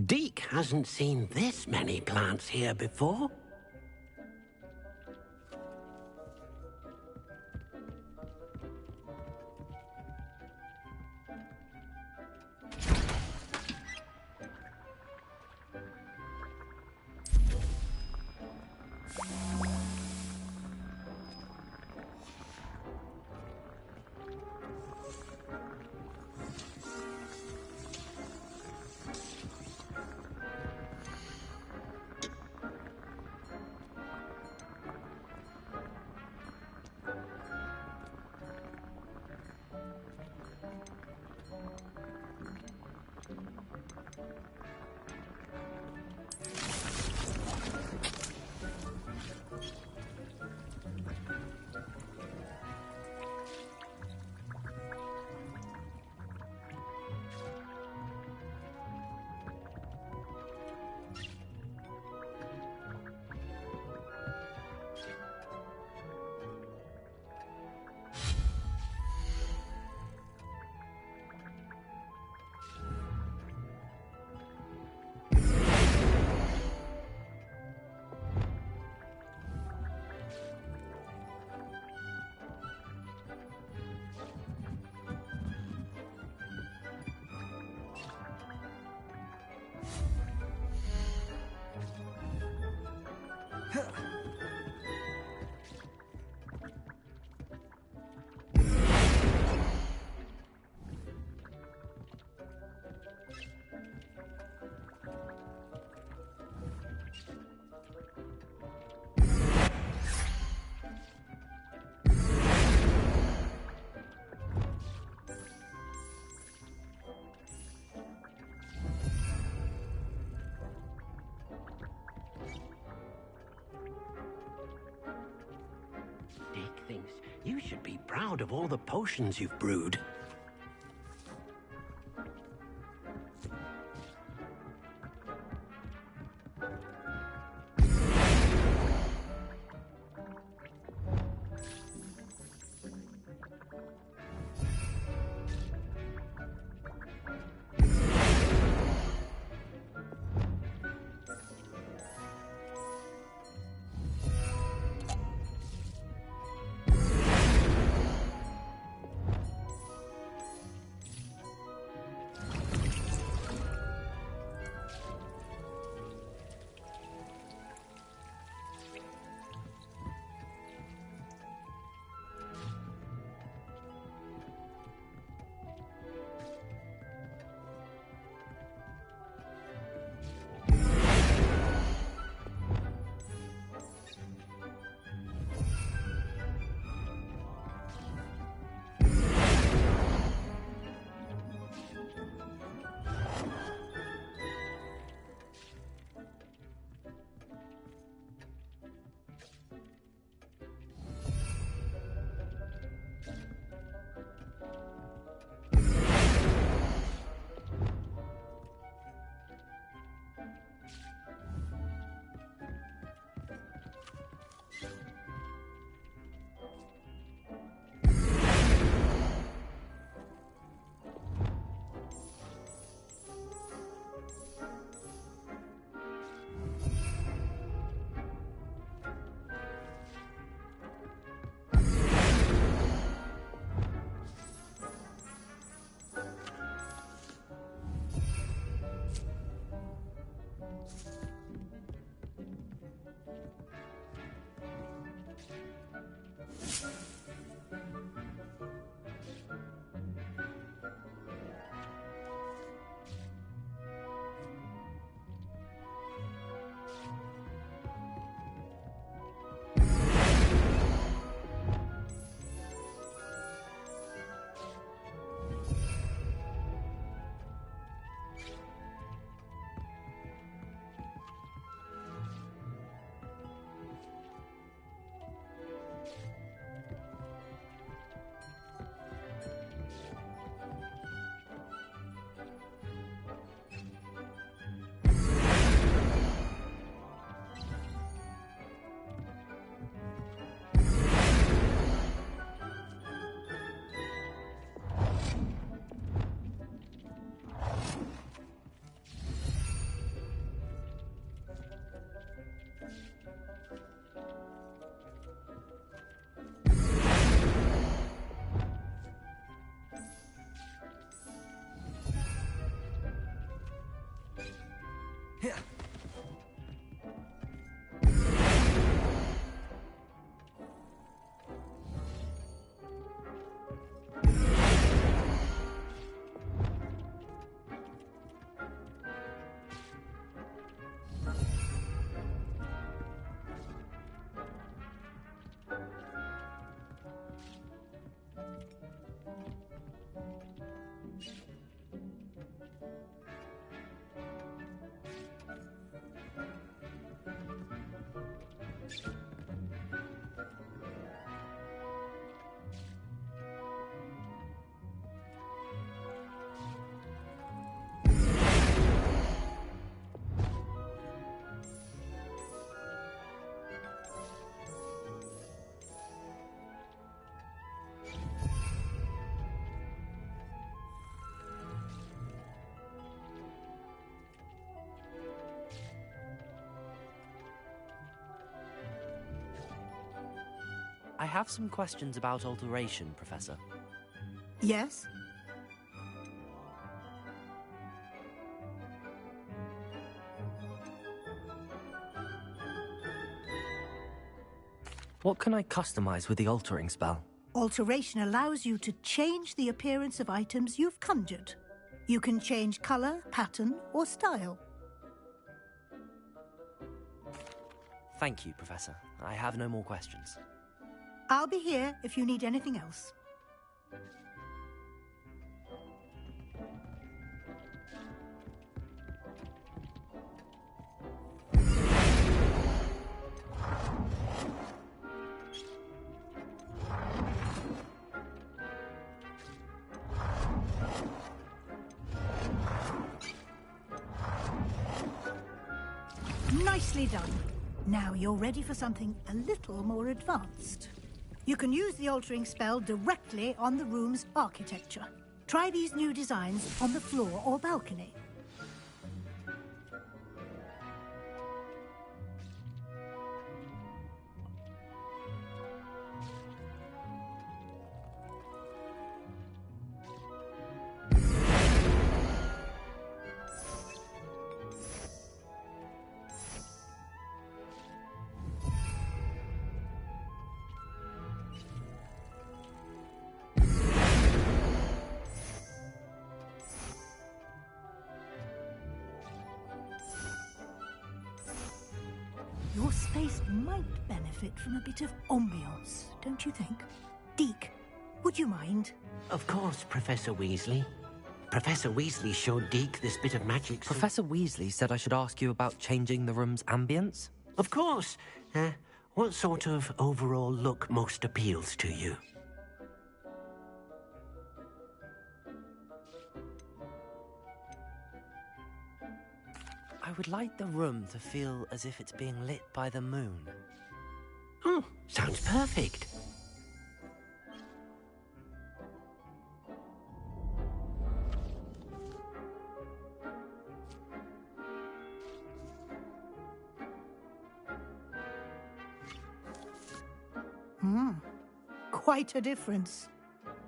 Deke hasn't seen this many plants here before. Deke thinks you should be proud of all the potions you've brewed. I have some questions about alteration, Professor. Yes? What can I customize with the altering spell? Alteration allows you to change the appearance of items you've conjured. You can change color, pattern, or style. Thank you, Professor. I have no more questions. I'll be here if you need anything else. Nicely done. Now you're ready for something a little more advanced. You can use the altering spell directly on the room's architecture. Try these new designs on the floor or balcony. Your space might benefit from a bit of ambiance, don't you think? Deke, would you mind? Of course, Professor Weasley. Professor Weasley showed Deke this bit of magic. Professor Weasley said I should ask you about changing the room's ambience? Of course. What sort of overall look most appeals to you? I would like the room to feel as if it's being lit by the moon. Oh, sounds perfect. Quite a difference.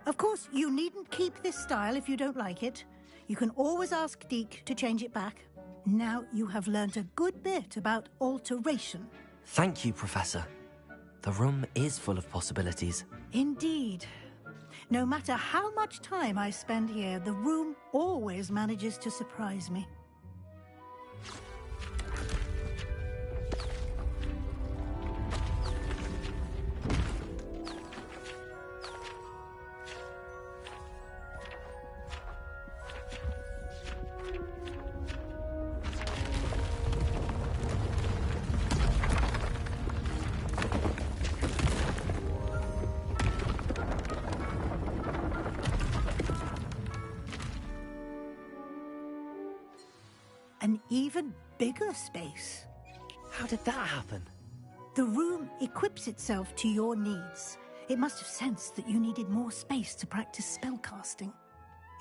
Of course, you needn't keep this style if you don't like it. You can always ask Deke to change it back. Now you have learnt a good bit about alteration. Thank you, Professor. The room is full of possibilities. Indeed. No matter how much time I spend here, the room always manages to surprise me. An even bigger space. How did that happen? The room equips itself to your needs. It must have sensed that you needed more space to practice spellcasting.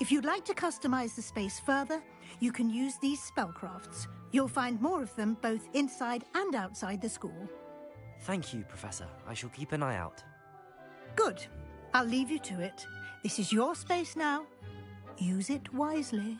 If you'd like to customize the space further, you can use these spellcrafts. You'll find more of them both inside and outside the school. Thank you, Professor. I shall keep an eye out. Good. I'll leave you to it. This is your space now. Use it wisely.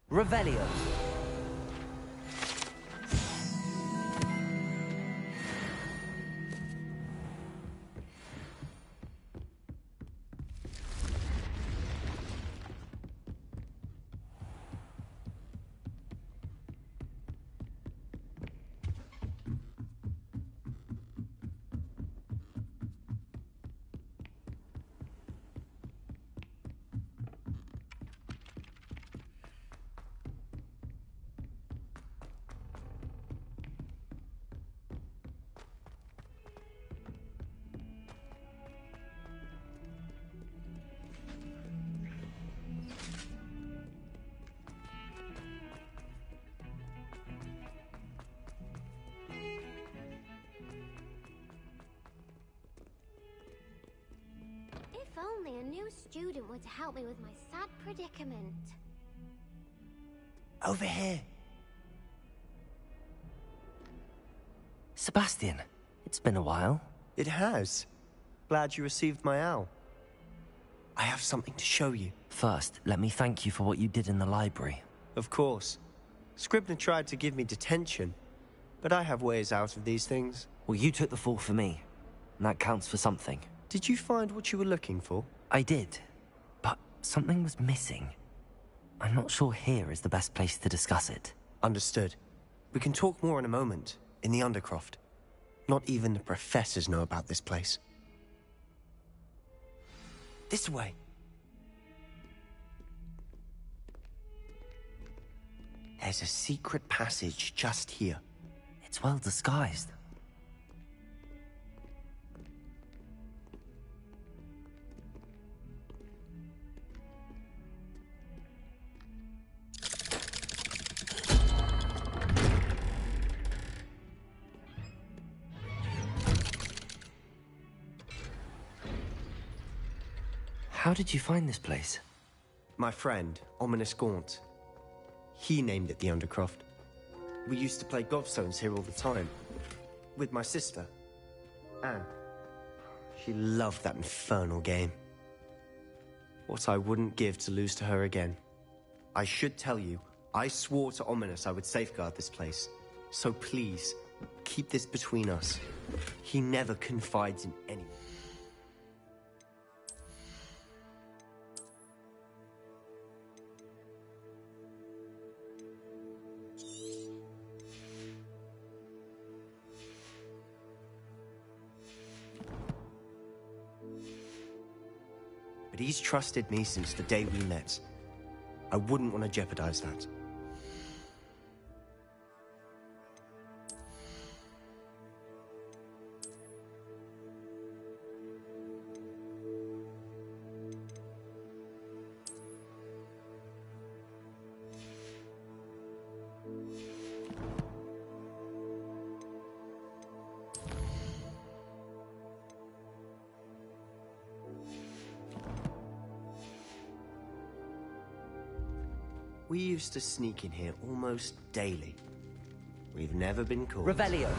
Revelio. If only a new student were to help me with my sad predicament. Over here. Sebastian, it's been a while. It has. Glad you received my owl. I have something to show you. First, let me thank you for what you did in the library. Of course. Scribner tried to give me detention, but I have ways out of these things. Well, you took the fall for me, and that counts for something. Did you find what you were looking for? I did, but something was missing. I'm not sure here is the best place to discuss it. Understood. We can talk more in a moment, in the Undercroft. Not even the professors know about this place. This way. There's a secret passage just here. It's well disguised. How did you find this place? My friend, Ominous Gaunt. He named it the Undercroft. We used to play gobstones here all the time. With my sister, Anne. She loved that infernal game. What I wouldn't give to lose to her again. I should tell you, I swore to Ominous I would safeguard this place. So please, keep this between us. He never confides in anyone. But he's trusted me since the day we met. I wouldn't want to jeopardize that. We used to sneak in here almost daily. We've never been caught. Revelio.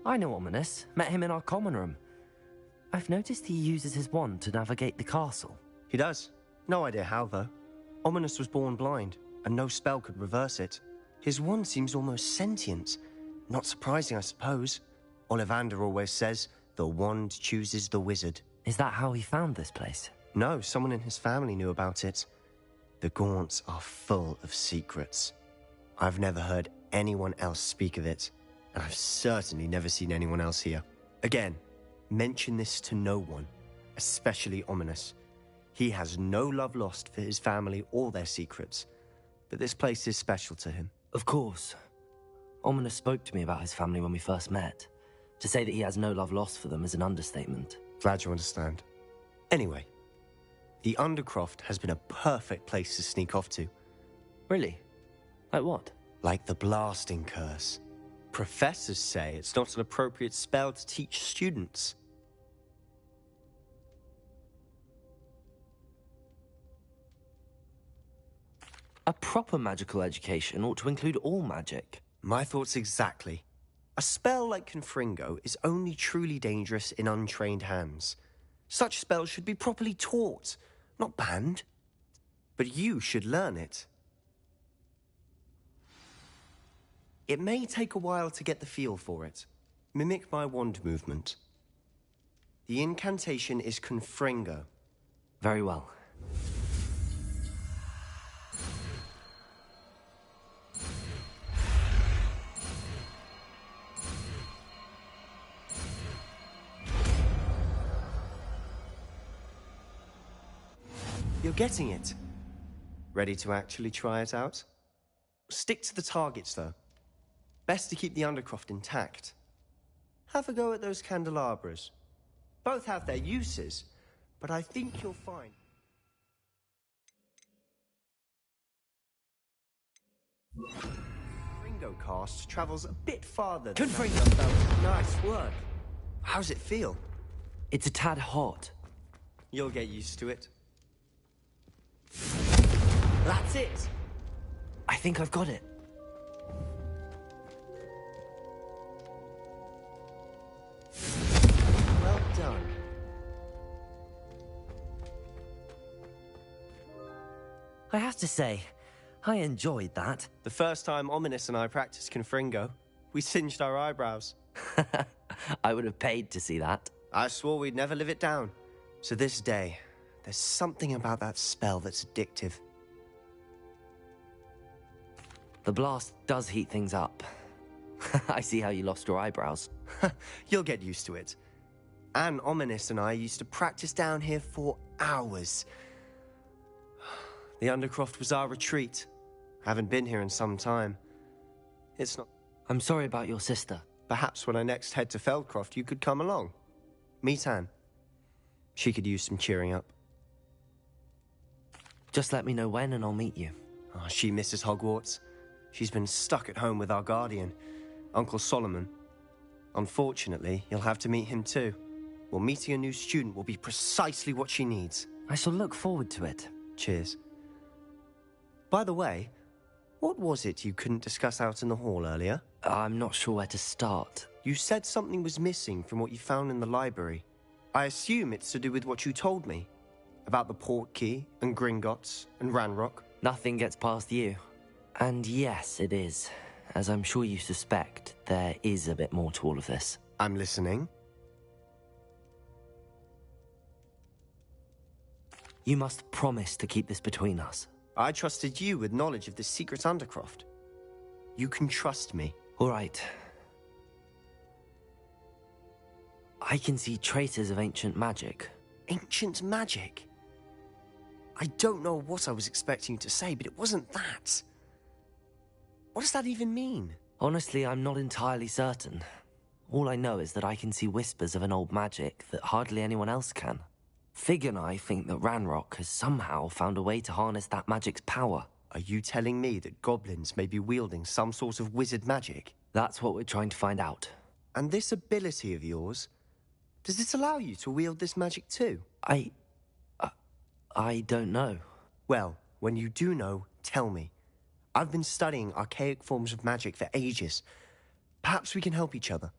I know Ominous. Met him in our common room. I've noticed he uses his wand to navigate the castle. He does. No idea how, though. Ominous was born blind, and no spell could reverse it. His wand seems almost sentient. Not surprising, I suppose. Ollivander always says, the wand chooses the wizard. Is that how he found this place? No, someone in his family knew about it. The Gaunts are full of secrets. I've never heard anyone else speak of it, and I've certainly never seen anyone else here. Again, mention this to no one, especially Ominis. He has no love lost for his family or their secrets, but this place is special to him. Of course. Ominis spoke to me about his family when we first met. To say that he has no love lost for them is an understatement. Glad you understand. Anyway, the Undercroft has been a perfect place to sneak off to. Really? Like what? Like the blasting curse. Professors say it's not an appropriate spell to teach students. A proper magical education ought to include all magic. My thoughts exactly. A spell like Confringo is only truly dangerous in untrained hands. Such spells should be properly taught, not banned. But you should learn it. It may take a while to get the feel for it. Mimic my wand movement. The incantation is Confringo. Very well. You're getting it. Ready to actually try it out? Stick to the targets, though. Best to keep the Undercroft intact. Have a go at those candelabras. Both have their uses, but I think you'll find... Ringo cast travels a bit farther than... Confringo! Nice work. How's it feel? It's a tad hot. You'll get used to it. That's it! I think I've got it. Well done. I have to say, I enjoyed that. The first time Ominis and I practiced Confringo, we singed our eyebrows. I would have paid to see that. I swore we'd never live it down. So this day, there's something about that spell that's addictive. The blast does heat things up. I see how you lost your eyebrows. You'll get used to it. Anne, Ominis and I used to practice down here for hours. The Undercroft was our retreat. Haven't been here in some time. It's not... I'm sorry about your sister. Perhaps when I next head to Feldcroft, you could come along. Meet Anne. She could use some cheering up. Just let me know when and I'll meet you. Oh, she misses Hogwarts. She's been stuck at home with our guardian, Uncle Solomon. Unfortunately, you'll have to meet him too. Well, meeting a new student will be precisely what she needs. I shall look forward to it. Cheers. By the way, what was it you couldn't discuss out in the hall earlier? I'm not sure where to start. You said something was missing from what you found in the library. I assume it's to do with what you told me. About the Portkey, and Gringotts, and Ranrock. Nothing gets past you. And yes, it is. As I'm sure you suspect, there is a bit more to all of this. I'm listening. You must promise to keep this between us. I trusted you with knowledge of the secret Undercroft. You can trust me. All right. I can see traces of ancient magic. Ancient magic? I don't know what I was expecting you to say, but it wasn't that. What does that even mean? Honestly, I'm not entirely certain. All I know is that I can see whispers of an old magic that hardly anyone else can. Fig and I think that Ranrock has somehow found a way to harness that magic's power. Are you telling me that goblins may be wielding some sort of wizard magic? That's what we're trying to find out. And this ability of yours, does it allow you to wield this magic too? I don't know. Well, when you do know, tell me. I've been studying archaic forms of magic for ages. Perhaps we can help each other.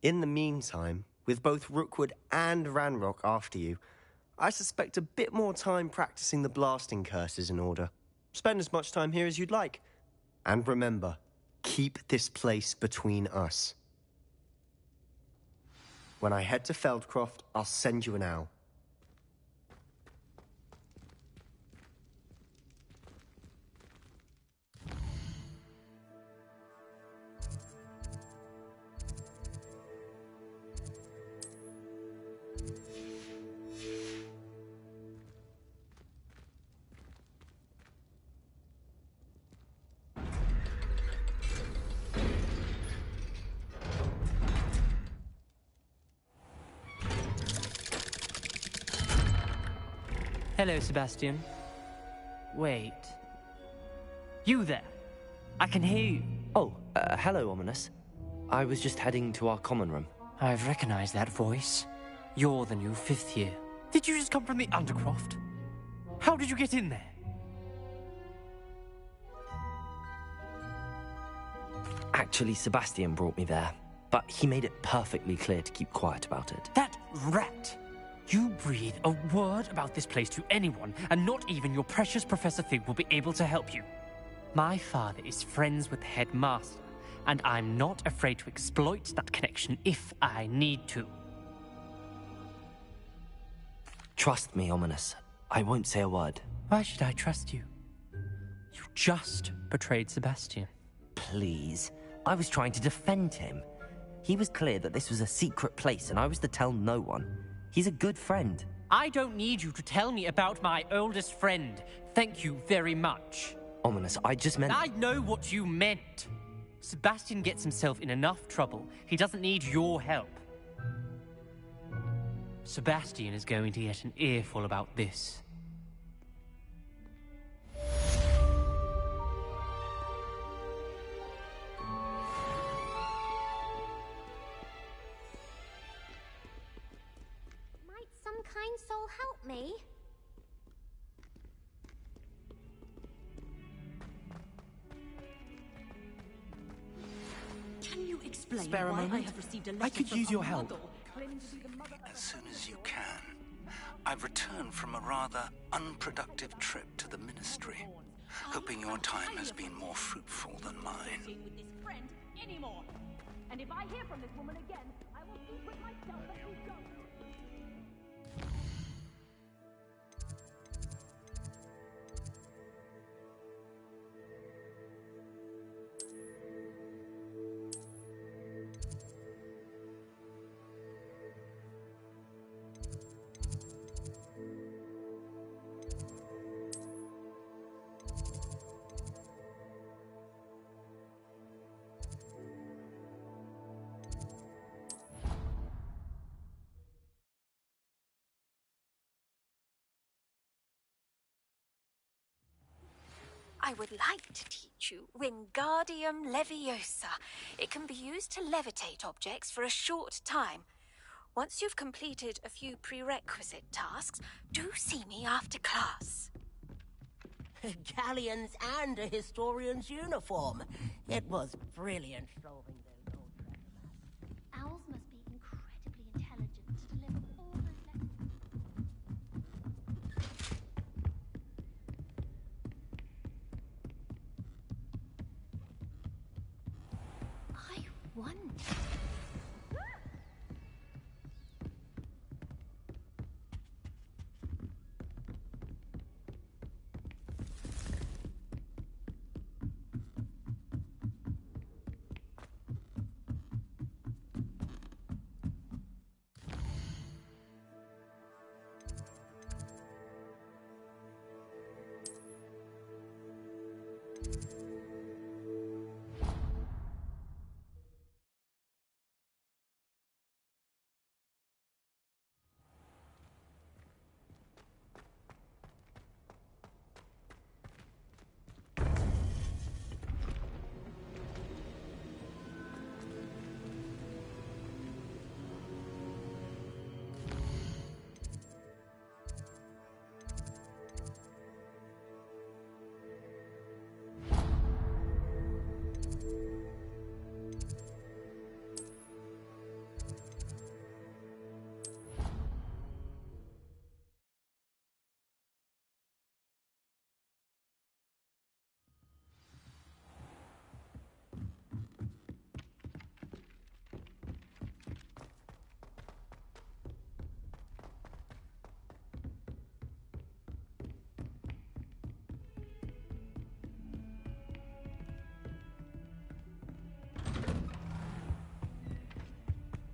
In the meantime, with both Rookwood and Ranrock after you, I suspect a bit more time practicing the blasting curse is in order. Spend as much time here as you'd like. And remember, keep this place between us. When I head to Feldcroft, I'll send you an owl. Hello, Sebastian. Wait. You there? I can hear you. Oh, hello, Ominous. I was just heading to our common room. I've recognized that voice. You're the new 5th year. Did you just come from the Undercroft? How did you get in there? Actually, Sebastian brought me there, but he made it perfectly clear to keep quiet about it. That rat! You breathe a word about this place to anyone, and not even your precious Professor Fig will be able to help you. My father is friends with the headmaster, and I'm not afraid to exploit that connection if I need to. Trust me, Ominous. I won't say a word. Why should I trust you? You just betrayed Sebastian. Please. I was trying to defend him. He was clear that this was a secret place, and I was to tell no one. He's a good friend. I don't need you to tell me about my oldest friend. Thank you very much. Ominous, I just meant... I know what you meant. Sebastian gets himself in enough trouble. He doesn't need your help. Sebastian is going to get an earful about this. Might some kind soul help me? Can you explain Spare a why moment? I have received a letter I could from use a your help. mother claiming to be the mother of... As soon as you can. I've returned from a rather unproductive trip to the Ministry, hoping your time has been more fruitful than mine. ...with this friend anymore. And if I hear from this woman again, I will speak with myself and you don't. I would like to teach you Wingardium Leviosa. It can be used to levitate objects for a short time. Once you've completed a few prerequisite tasks, do see me after class. Galleons and a historian's uniform. It was brilliant solving those old treasure maps. Owls must be incredibly intelligent to deliver all those lessons. I wonder...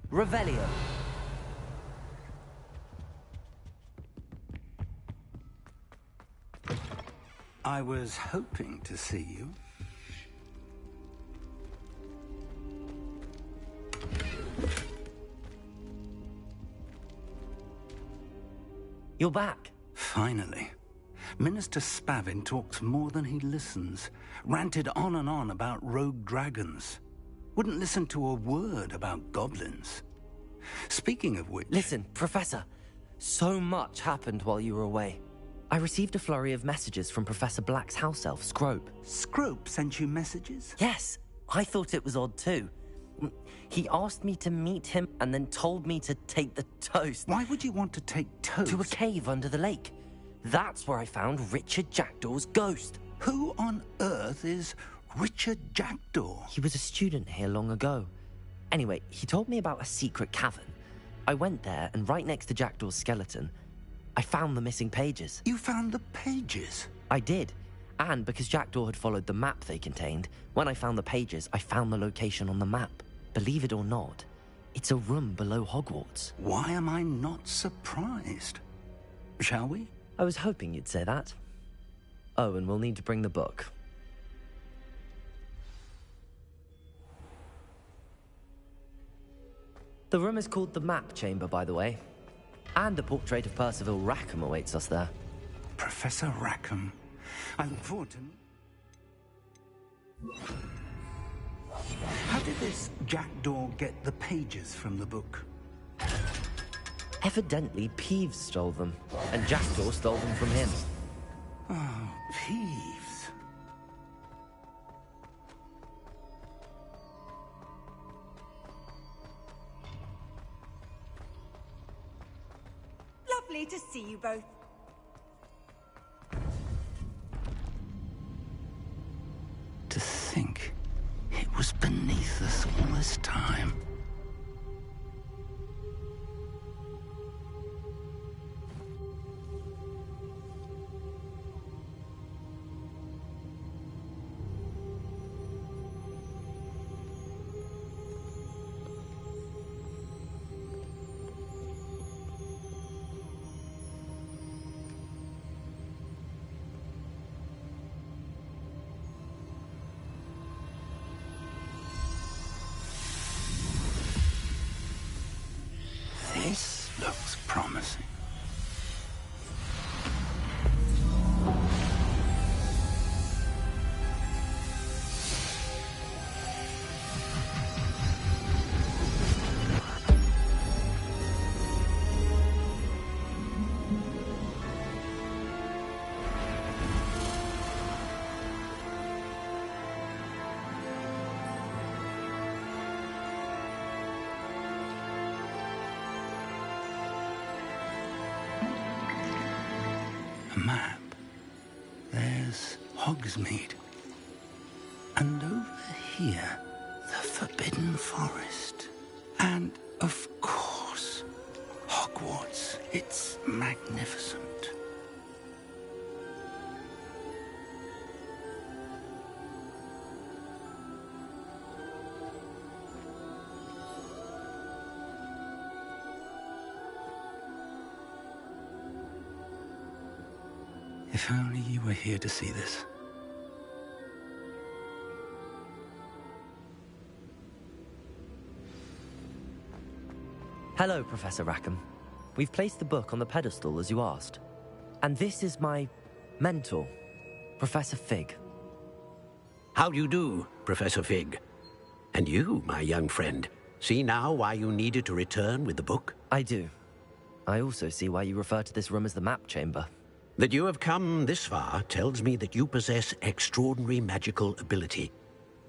Revelio. I was hoping to see you. You're back. Finally. Minister Spavin talks more than he listens. Ranted on and on about rogue dragons. Wouldn't listen to a word about goblins. Speaking of which... Listen, Professor. So much happened while you were away. I received a flurry of messages from Professor Black's house elf, Scrope. Scrope sent you messages? Yes. I thought it was odd too. He asked me to meet him and then told me to take the toast. Why would you want to take toast? To a cave under the lake. That's where I found Richard Jackdaw's ghost. Who on earth is Richard Jackdaw? He was a student here long ago. Anyway, he told me about a secret cavern. I went there, and right next to Jackdaw's skeleton, I found the missing pages. You found the pages? I did. And because Jackdaw had followed the map they contained, when I found the pages, I found the location on the map. Believe it or not, it's a room below Hogwarts. Why am I not surprised? Shall we? I was hoping you'd say that. Oh, and we'll need to bring the book. The room is called the Map Chamber, by the way. And a portrait of Percival Rackham awaits us there. Professor Rackham. I look forward to... How did this Jackdaw get the pages from the book? Evidently, Peeves stole them, and Jackdaw stole them from him. Oh, Peeves. Lovely to see you both. To think it was beneath us all this time. This looks promising. Map. There's Hogsmeade. And over here, the Forbidden Forest. And, of course, Hogwarts. It's magnificent. If only you were here to see this. Hello, Professor Rackham. We've placed the book on the pedestal, as you asked. And this is my mentor, Professor Fig. How do you do, Professor Fig? And you, my young friend, see now why you needed to return with the book? I do. I also see why you refer to this room as the Map Chamber. That you have come this far tells me that you possess extraordinary magical ability,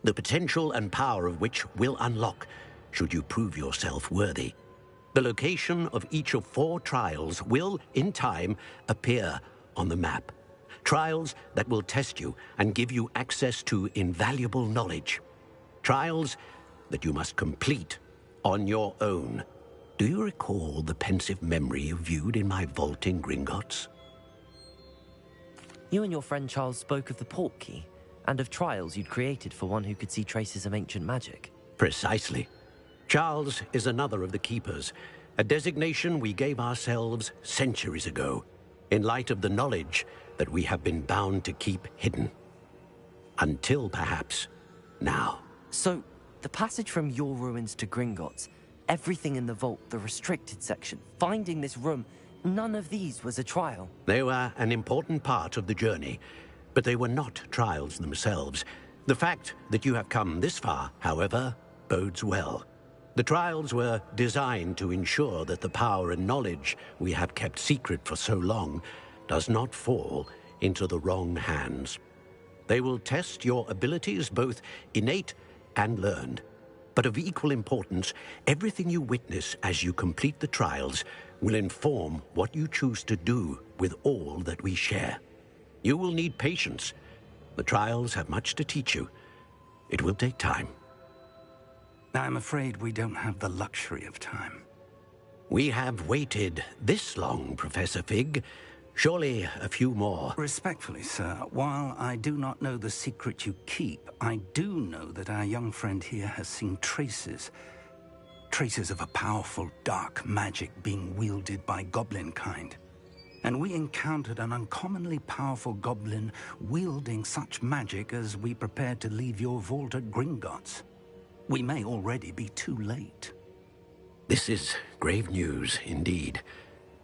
the potential and power of which will unlock should you prove yourself worthy. The location of each of 4 trials will, in time, appear on the map. Trials that will test you and give you access to invaluable knowledge. Trials that you must complete on your own. Do you recall the pensive memory you viewed in my vault in Gringotts? You and your friend Charles spoke of the Portkey, and of trials you'd created for one who could see traces of ancient magic. Precisely. Charles is another of the Keepers, a designation we gave ourselves centuries ago, in light of the knowledge that we have been bound to keep hidden. Until, perhaps, now. So, the passage from your ruins to Gringotts, everything in the vault, the restricted section, finding this room, none of these was a trial. They were an important part of the journey, but they were not trials themselves. The fact that you have come this far, however, bodes well. The trials were designed to ensure that the power and knowledge we have kept secret for so long does not fall into the wrong hands. They will test your abilities, both innate and learned. But of equal importance, everything you witness as you complete the trials will inform what you choose to do with all that we share. You will need patience. The trials have much to teach you. It will take time. I'm afraid we don't have the luxury of time. We have waited this long, Professor Fig. Surely a few more. Respectfully, sir, while I do not know the secret you keep, I do know that our young friend here has seen traces. Traces of a powerful dark magic being wielded by goblin kind. And we encountered an uncommonly powerful goblin wielding such magic as we prepared to leave your vault at Gringotts. We may already be too late. This is grave news indeed.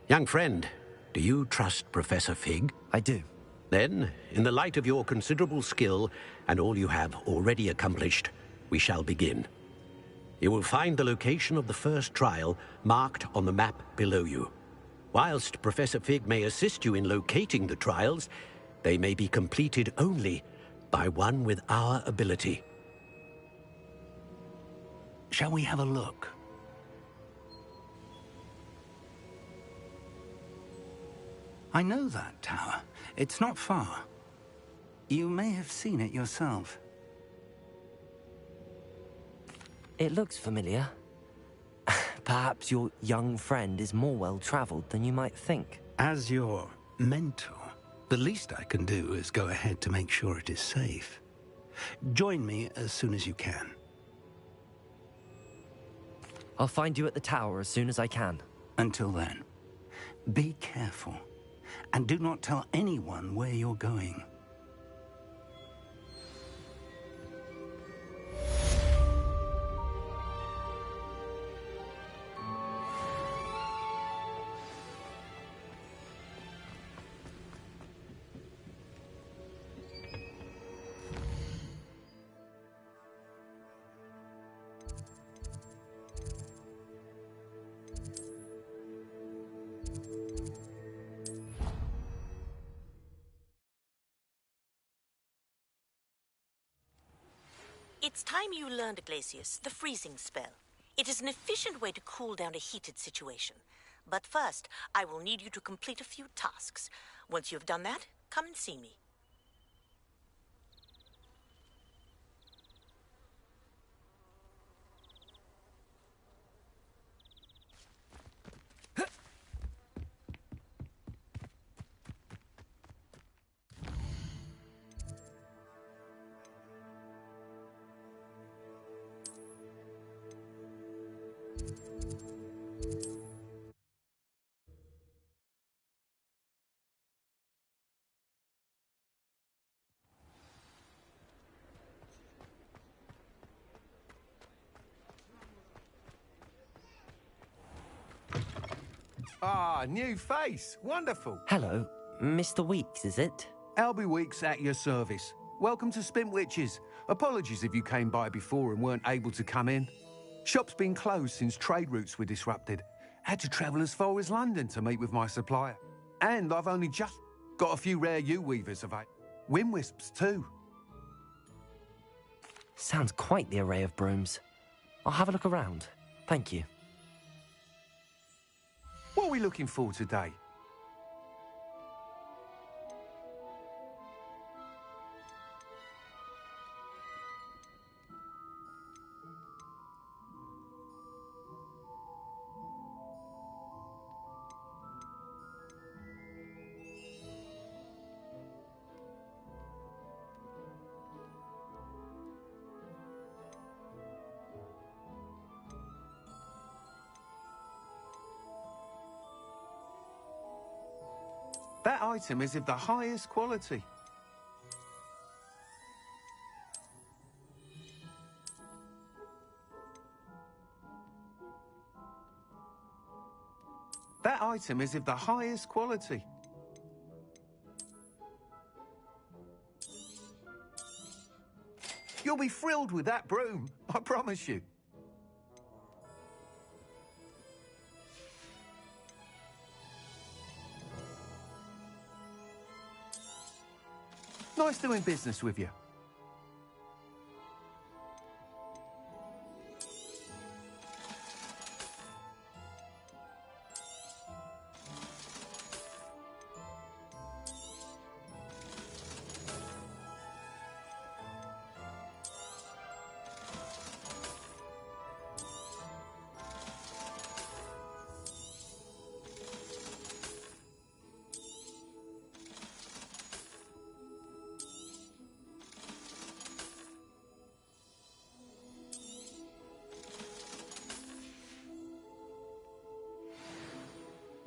Young friend, do you trust Professor Fig? I do. Then, in the light of your considerable skill and all you have already accomplished, we shall begin. You will find the location of the first trial marked on the map below you. Whilst Professor Fig may assist you in locating the trials, they may be completed only by one with our ability. Shall we have a look? I know that tower. It's not far. You may have seen it yourself. It looks familiar. Perhaps your young friend is more well-traveled than you might think. As your mentor, the least I can do is go ahead to make sure it is safe. Join me as soon as you can. I'll find you at the tower as soon as I can. Until then, be careful, and do not tell anyone where you're going. It's time you learned, Glacius, the freezing spell. It is an efficient way to cool down a heated situation. But first, I will need you to complete a few tasks. Once you've done that, come and see me. Ah, new face. Wonderful. Hello, Mr. Weeks, is it? Albie Weeks at your service. Welcome to Spintwitches. Apologies if you came by before and weren't able to come in. Shop's been closed since trade routes were disrupted. Had to travel as far as London to meet with my supplier. And I've only just got a few rare U-weavers available. Windwisps too. Sounds quite the array of brooms. I'll have a look around. Thank you. What are we looking for today? That item is of the highest quality. That item is of the highest quality. You'll be thrilled with that broom, I promise you. Nice doing business with you.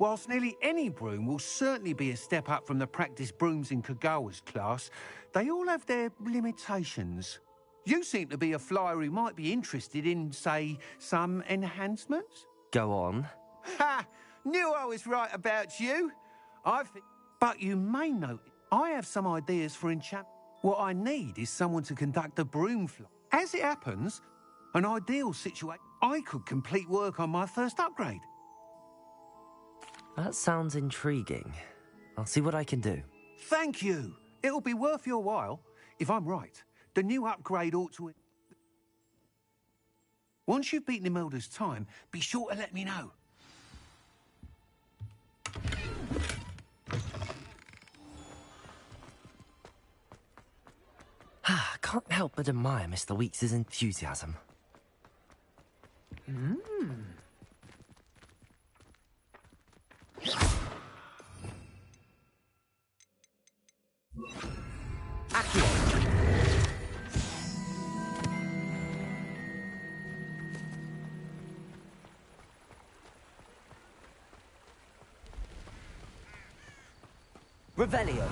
Whilst nearly any broom will certainly be a step up from the practice brooms in Kagawa's class, they all have their limitations. You seem to be a flyer who might be interested in, say, some enhancements? Go on. Ha! Knew I was right about you. But you may note, I have some ideas for enchantment. What I need is someone to conduct a broom flight. As it happens, an ideal situation, I could complete work on my first upgrade. That sounds intriguing. I'll see what I can do. Thank you. It'll be worth your while. If I'm right, the new upgrade ought to... Once you've beaten Imelda's time, be sure to let me know. Can't help but admire Mr. Weeks' enthusiasm. Revelio.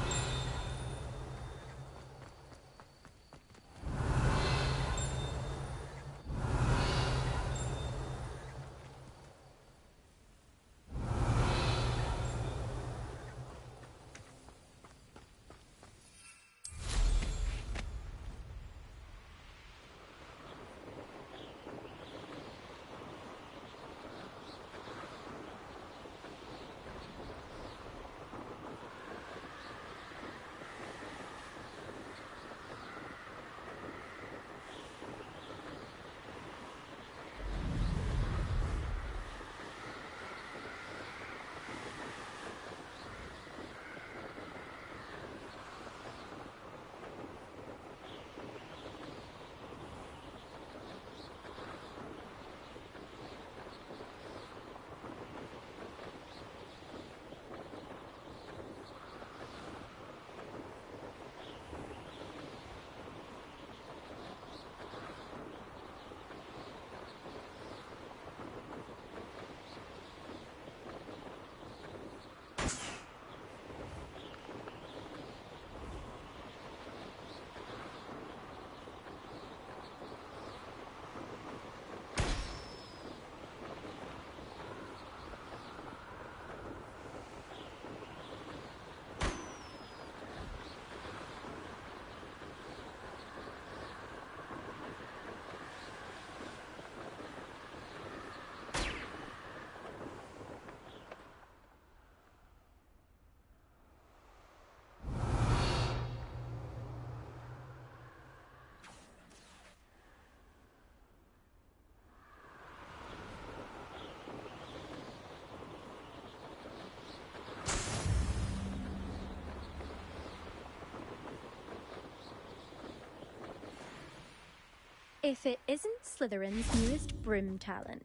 If it isn't Slytherin's newest broom talent.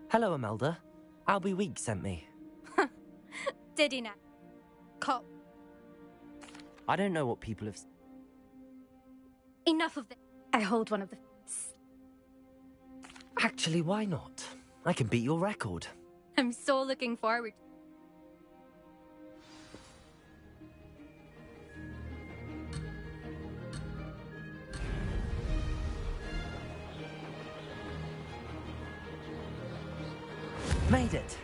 Hello, Imelda. Albie Weeks sent me. Did he now? Cop. I don't know what people have... Enough of this. I hold one of the... Actually, why not? I can beat your record. I'm so looking forward. Made it!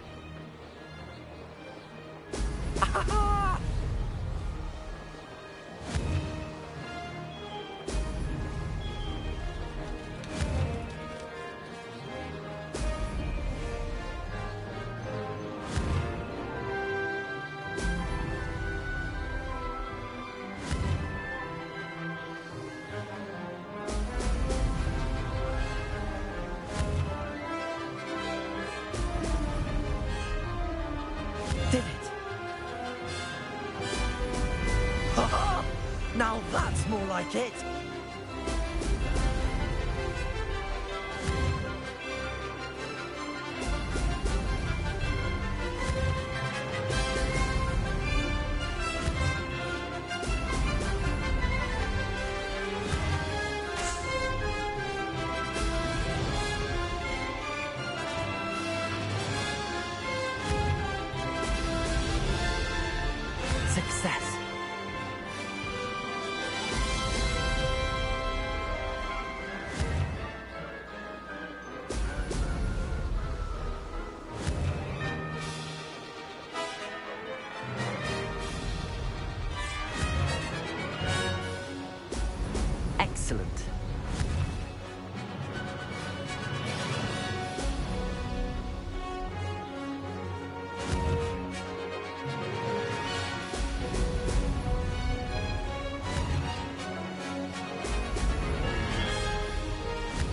Did it! Now that's more like it! Success. Excellent.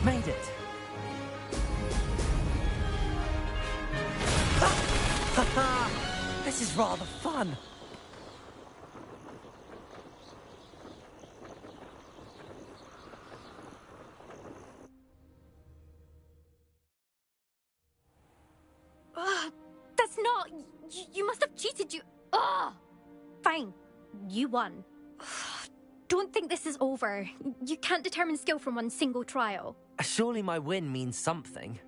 Made it. This is rather fun. That's not... You must have cheated, you... Ugh! Fine. You won. Don't think this is over. You can't determine skill from one single trial. Surely my win means something.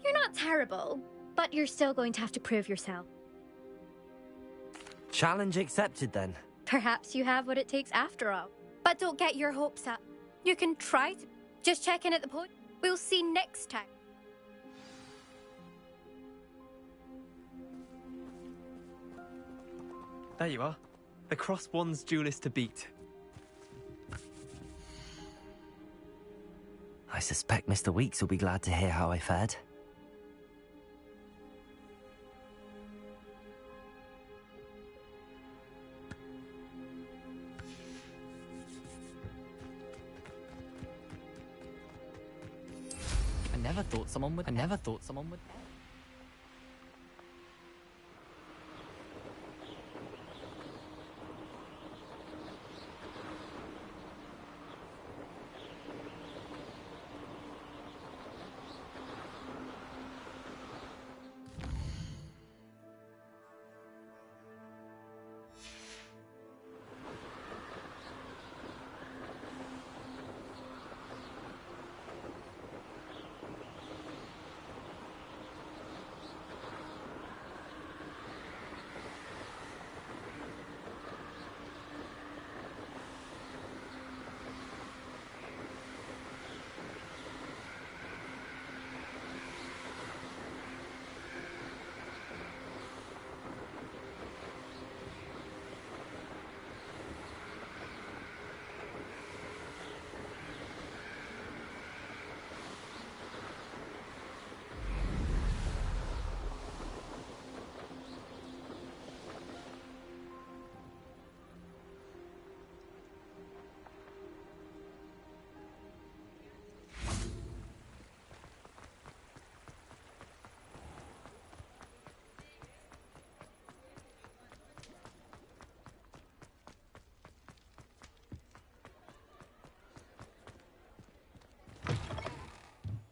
You're not terrible, but you're still going to have to prove yourself. Challenge accepted then. Perhaps you have what it takes after all. But don't get your hopes up. You can try to... Just check in at the point. We'll see next time. There you are. The Cross Wands duelist to beat. I suspect Mr. Weeks will be glad to hear how I fared. I never thought someone would...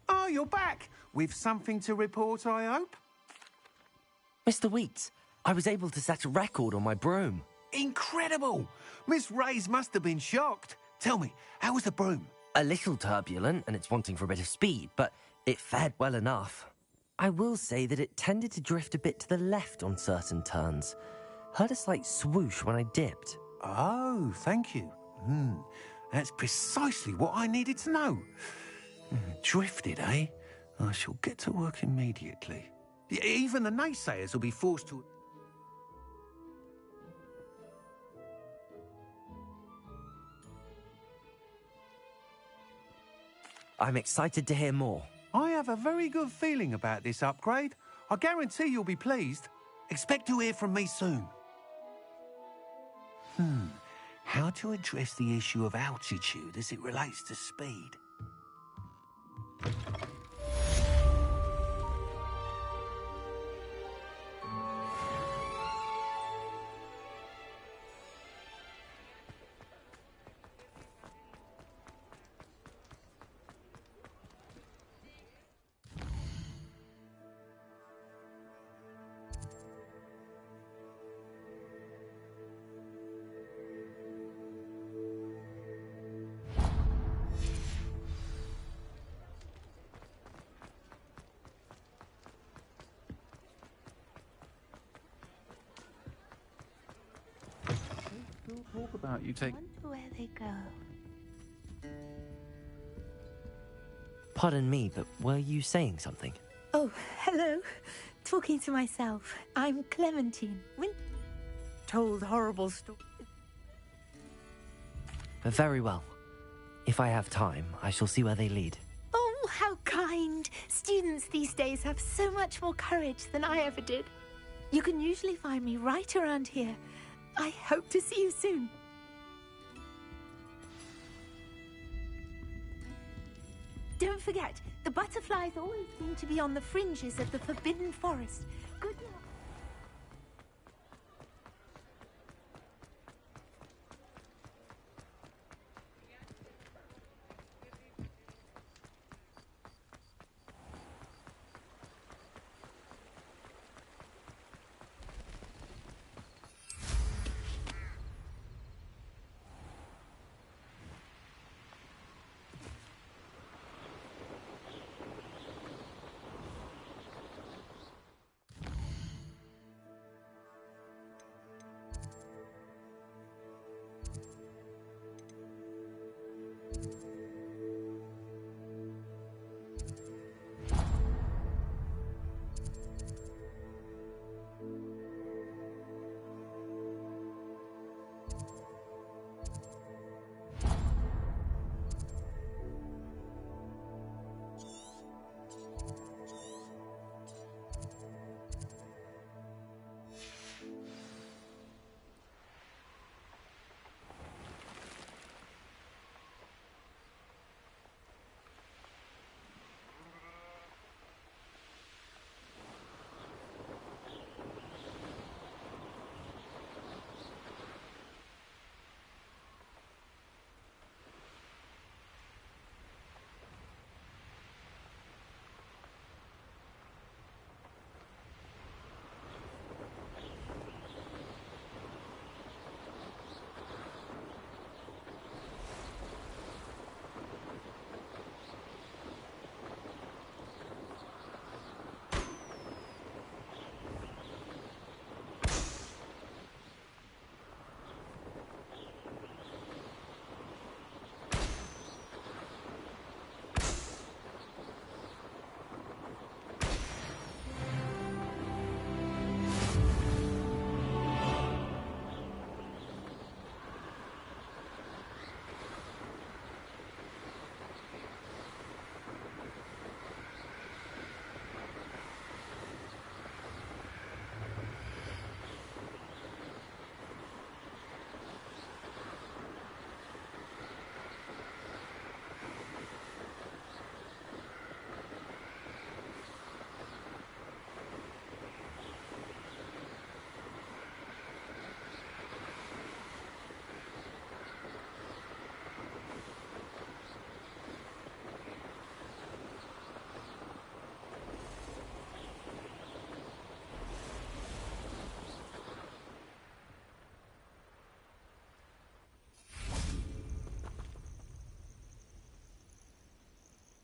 Oh, you're back! With something to report, I hope? Mr. Weeks, I was able to set a record on my broom. Incredible! Miss Reyes must have been shocked. Tell me, how was the broom? A little turbulent, and it's wanting for a bit of speed, but it fared well enough. I will say that it tended to drift a bit to the left on certain turns. Heard a slight swoosh when I dipped. Oh, thank you. That's precisely what I needed to know. Drifted, eh? I shall get to work immediately. Even the naysayers will be forced to... I'm excited to hear more. I have a very good feeling about this upgrade. I guarantee you'll be pleased. Expect to hear from me soon. How to address the issue of altitude as it relates to speed? Talk about you take. I wonder where they go. Pardon me, but were you saying something? Oh, hello. Talking to myself. I'm Clementine. Told horrible stories. Very well. If I have time, I shall see where they lead. Oh, how kind. Students these days have so much more courage than I ever did. You can usually find me right around here. I hope to see you soon. Don't forget, the butterflies always seem to be on the fringes of the Forbidden Forest. Good luck.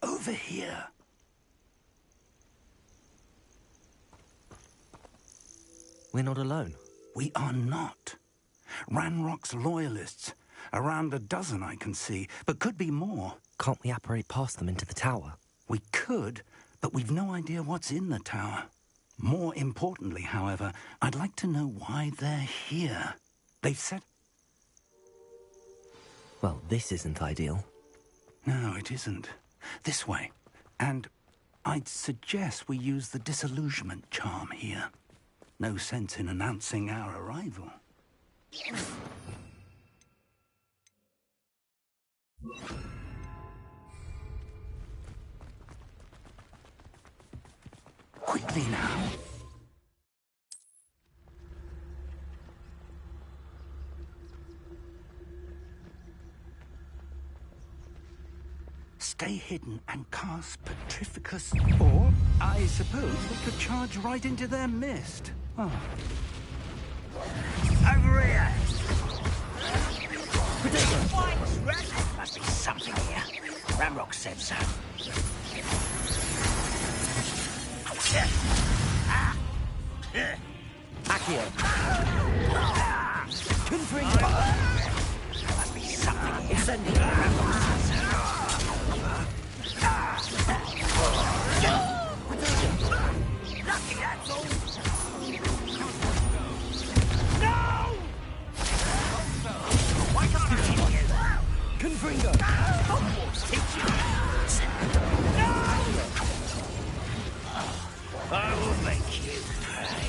Over here. We're not alone. We are not. Ranrock's loyalists. Around a dozen I can see, but could be more. Can't we apparate past them into the tower? We could, but we've no idea what's in the tower. More importantly, however, I'd like to know why they're here. They've said... Well, this isn't ideal. No, it isn't. This way. And I'd suggest we use the disillusionment charm here. No sense in announcing our arrival. Quickly now. Stay hidden and cast Petrificus. Or, I suppose we could charge right into their mist. Oh. Over here! White rat! Must be something here. Ranrock said so. Accio. Confringo! Must be something here. Incendio. Ranrock said so. Lucky, that's all. No! Why can't I teach you? Confringo! Hogwarts teach you! No! I will make you pay.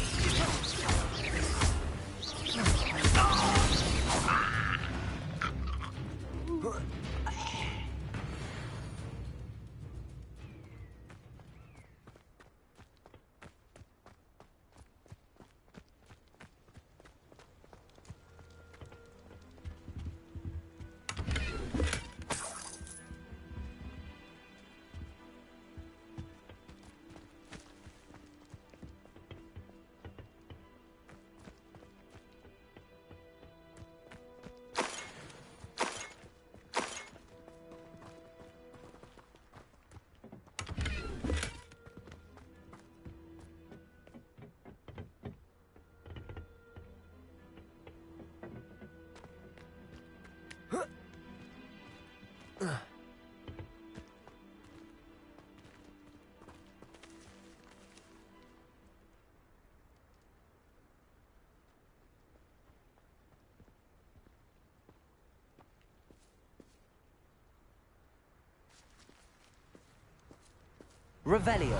Revelio.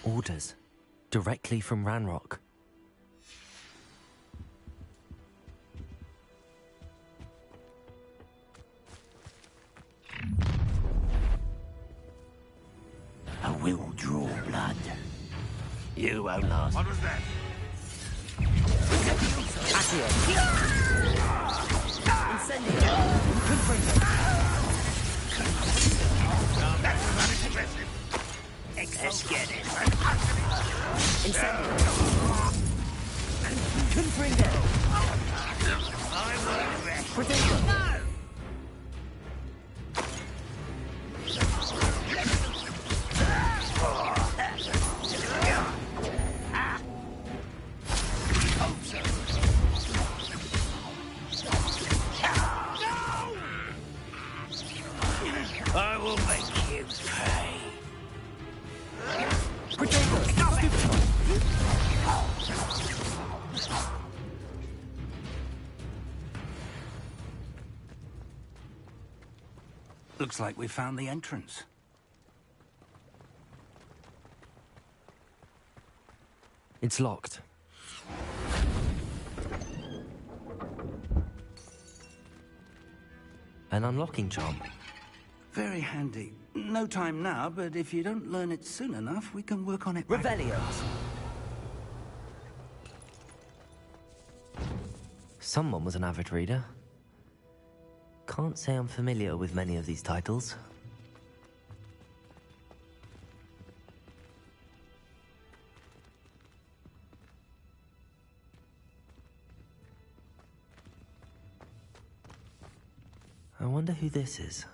Orders. Directly from Ranrock. I will draw blood. You won't last. What was that? Accio. Incendio. That's aggressive. Let's get it. Incendio. Confringo. I will arrest. Protego. No! I will make you pay. Looks like we found the entrance. It's locked. An unlocking charm. Very handy. No time now, but if you don't learn it soon enough, we can work on it. Revelio. Someone was an avid reader. Can't say I'm familiar with many of these titles. I wonder who this is.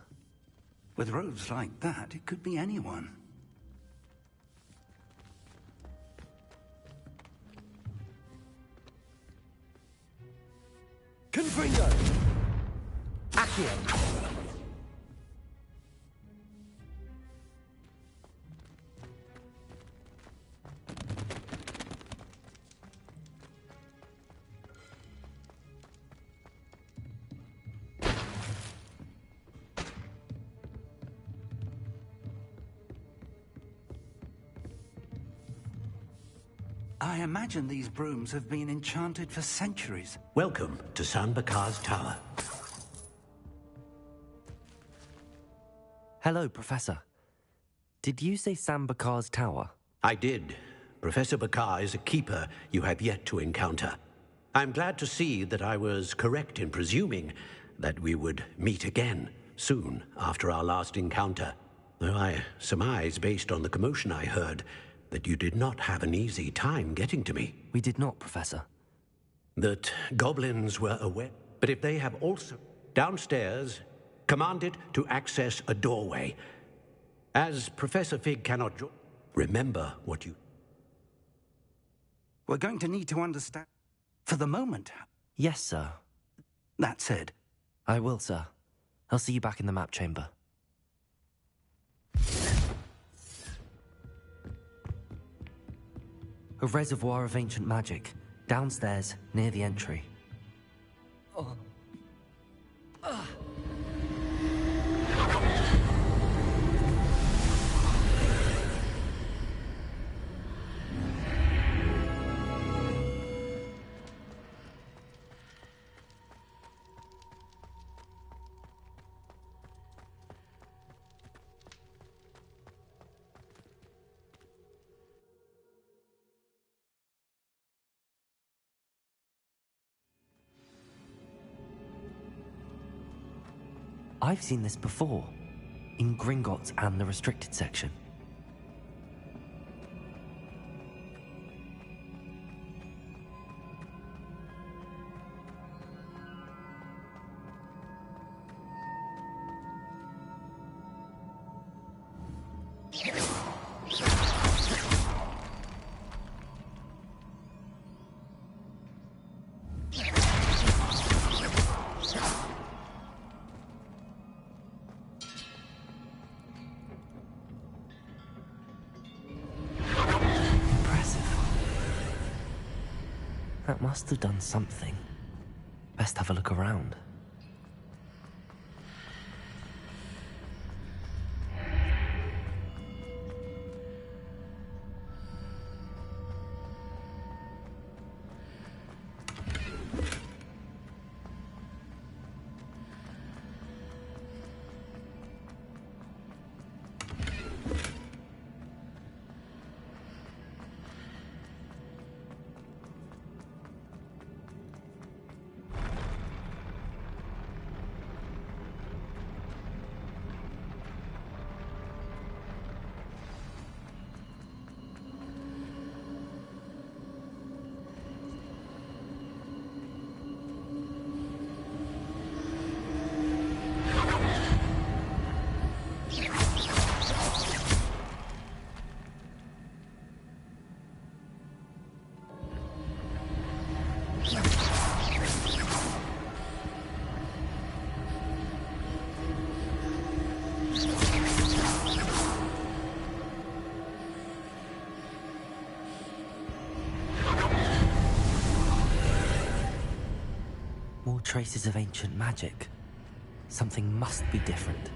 With robes like that, it could be anyone. Confringo! Accio! I imagine these brooms have been enchanted for centuries. Welcome to San Bakar's Tower. Hello, Professor. Did you say San Bakar's Tower? I did. Professor Bakar is a keeper you have yet to encounter. I'm glad to see that I was correct in presuming that we would meet again soon after our last encounter, though I surmise, based on the commotion I heard, that you did not have an easy time getting to me. We did not, Professor. That goblins were aware. But if they have also... Downstairs, commanded to access a doorway. As Professor Fig cannot join... Remember what you... We're going to need to understand... For the moment... Yes, sir. That said... I will, sir. I'll see you back in the map chamber. A reservoir of ancient magic, downstairs, near the entry. Oh. I've seen this before, in Gringotts and the restricted section. That must have done something. Best have a look around. More traces of ancient magic. Something must be different.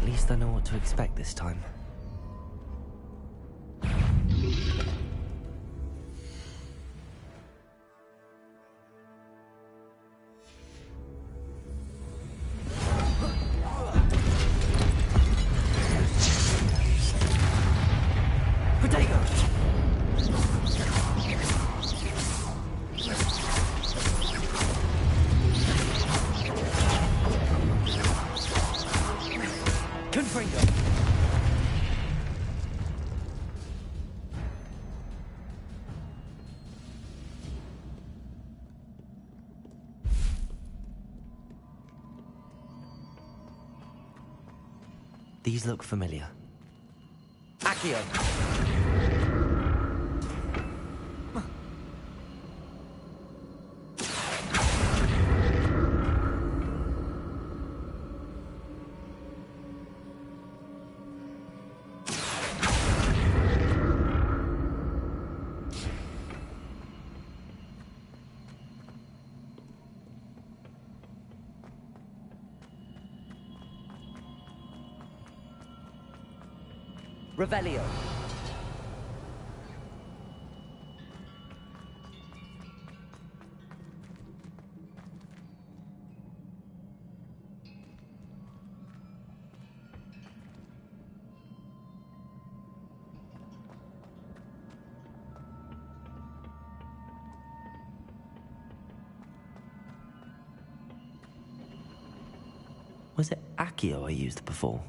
At least I know what to expect this time. These look familiar. Accio! Revelio. Was it Accio I used before?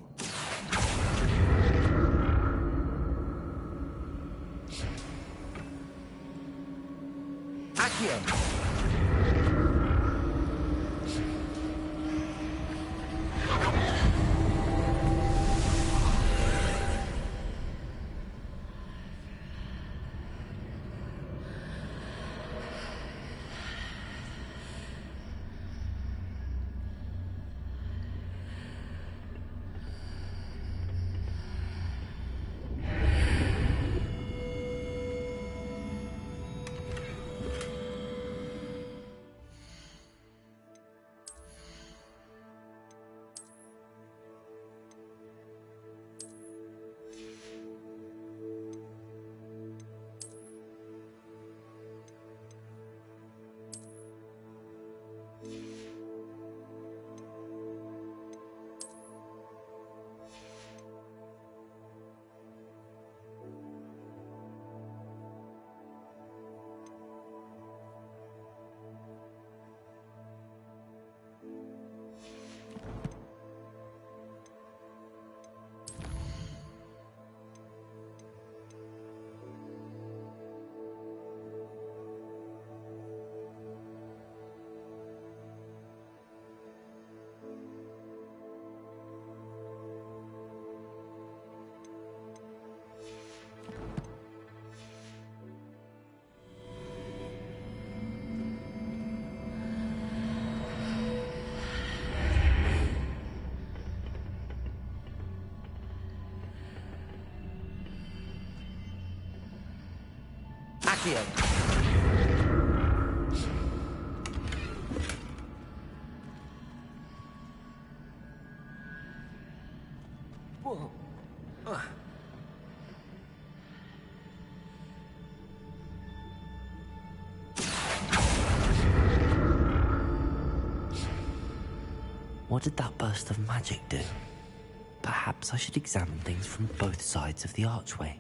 Accio. Whoa. What did that burst of magic do? Perhaps I should examine things from both sides of the archway.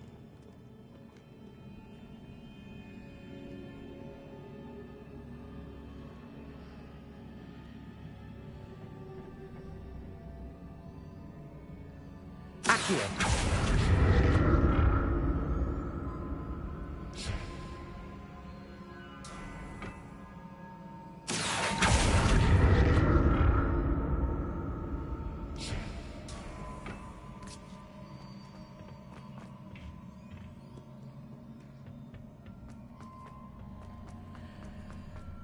Accio!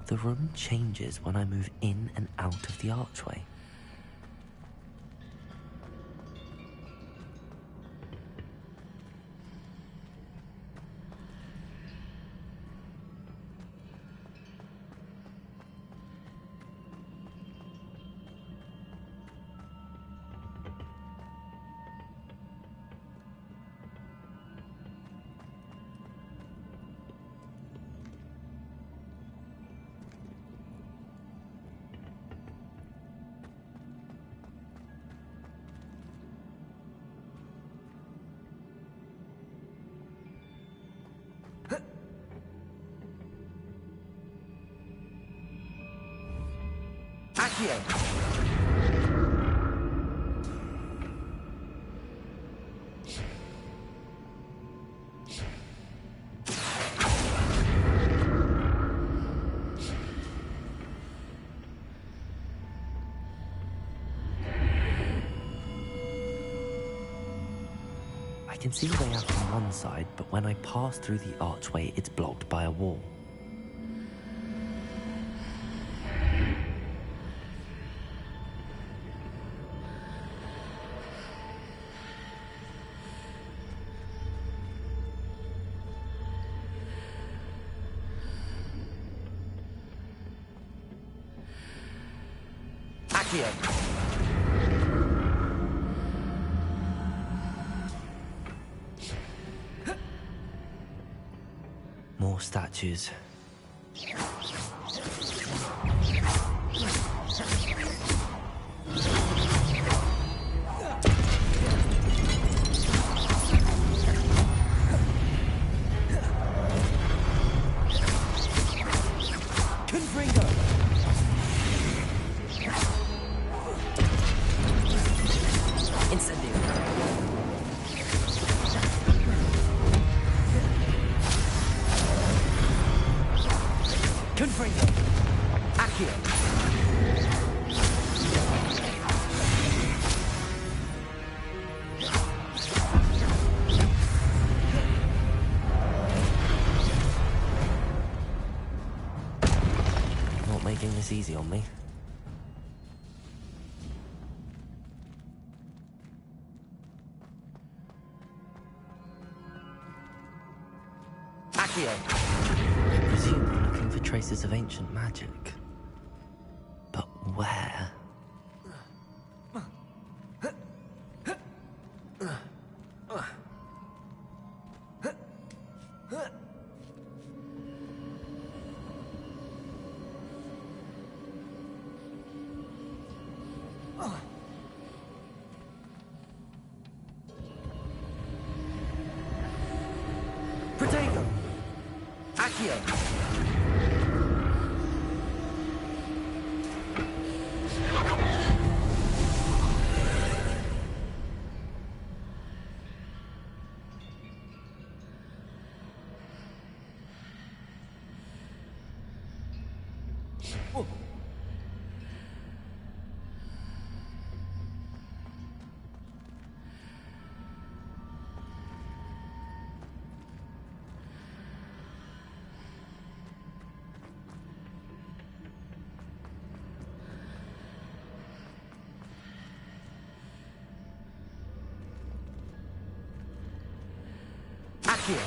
The room changes when I move in and out of the archway. I can see the way out on one side, but when I pass through the archway, it's blocked by a wall. Accio! More statues. Confringo! Incendio! Confringo! Accio! Not making this easy on me. Accio! I presume they're looking for traces of ancient magic. But where? Protego! Accio! Accio!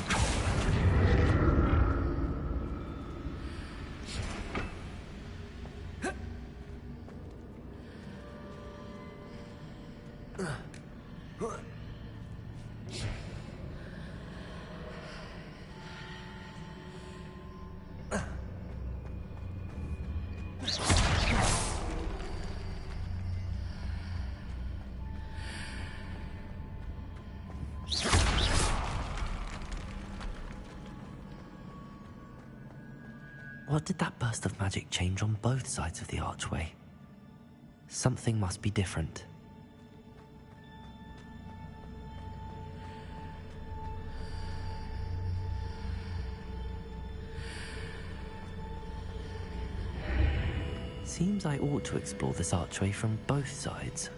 What did that burst of magic change on both sides of the archway? Something must be different. Seems I ought to explore this archway from both sides.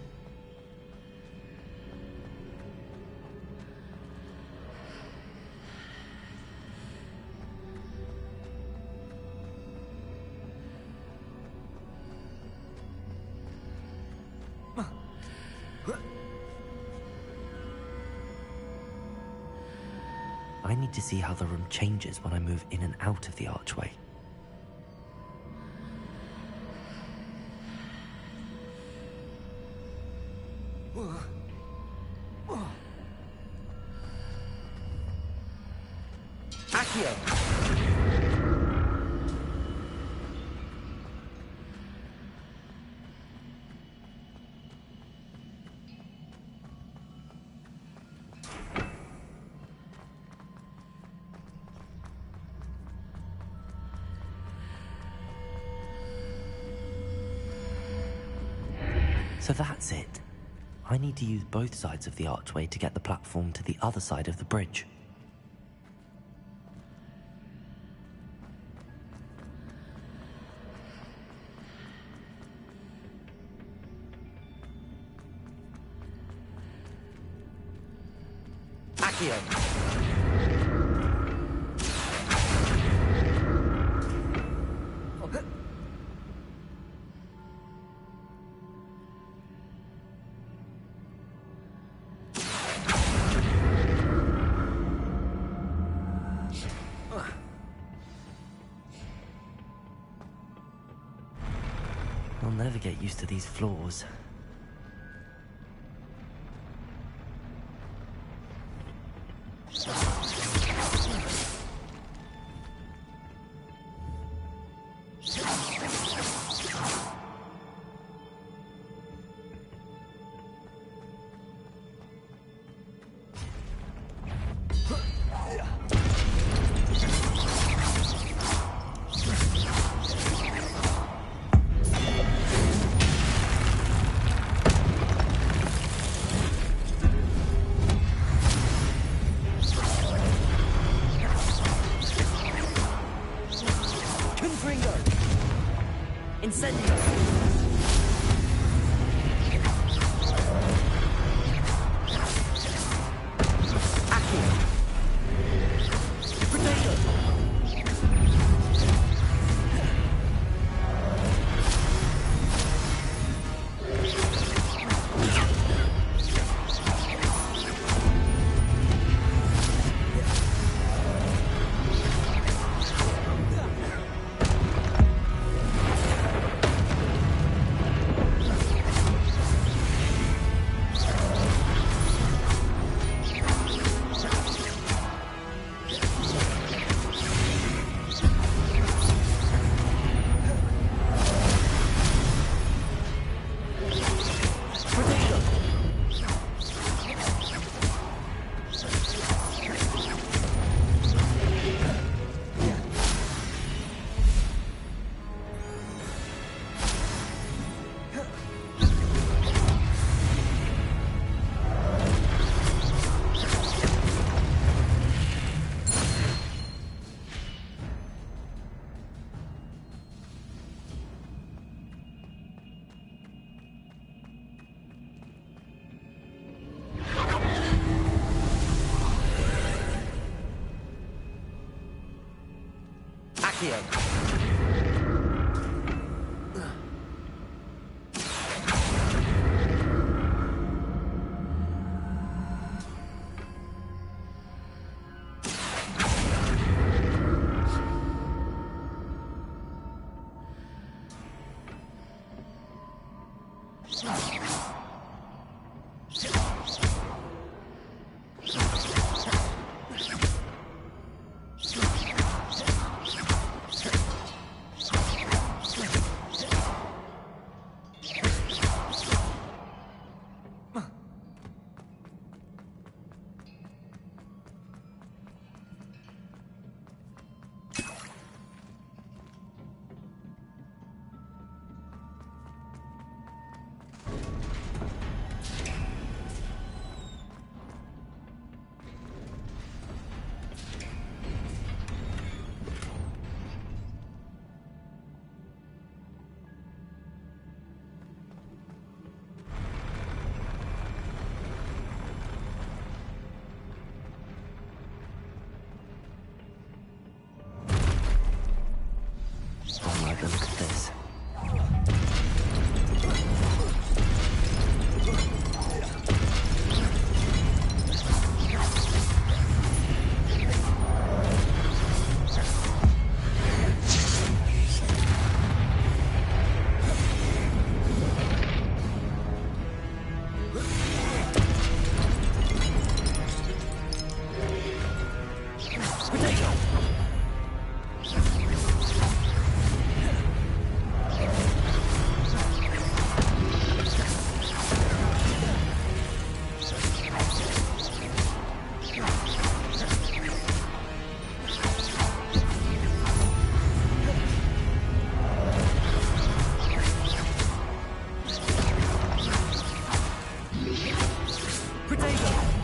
I need to see how the room changes when I move in and out of the archway. Accio! So that's it. I need to use both sides of the archway to get the platform to the other side of the bridge. Accio! I'll never get used to these floors. Protego!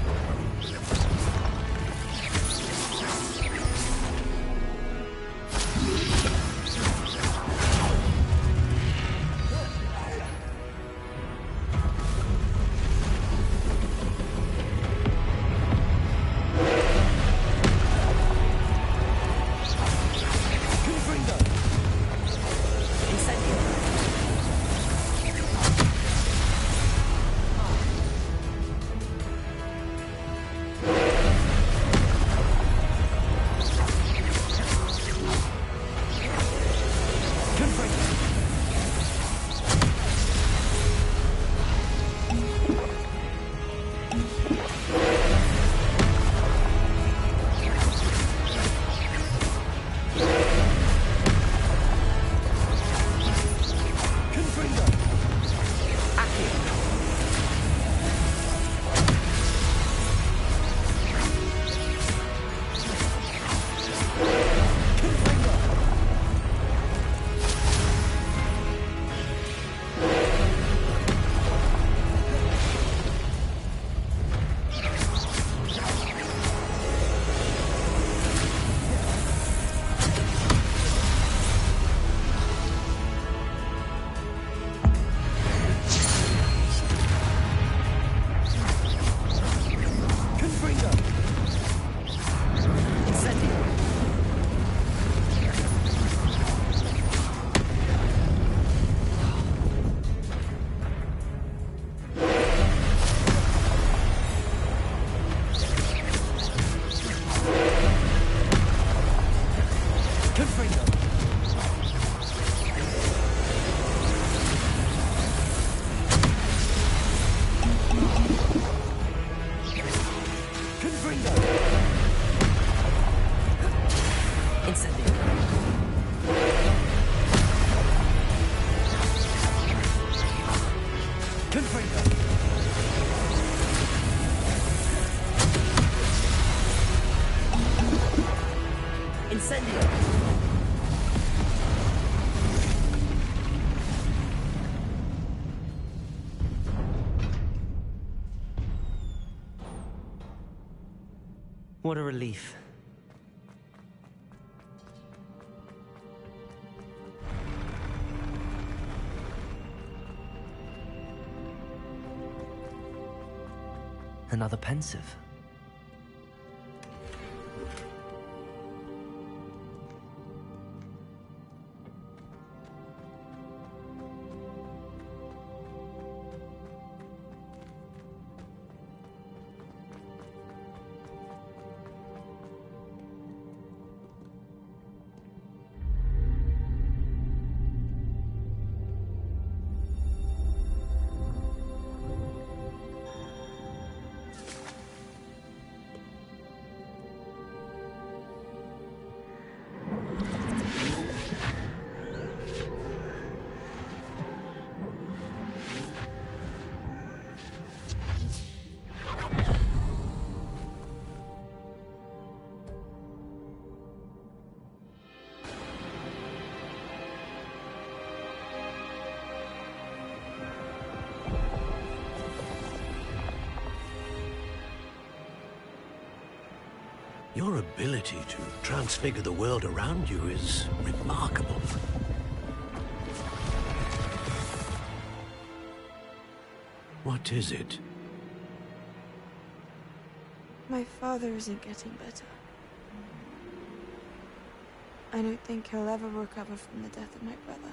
What a relief. Another pensive. Your ability to transfigure the world around you is remarkable. What is it? My father isn't getting better. I don't think he'll ever recover from the death of my brother.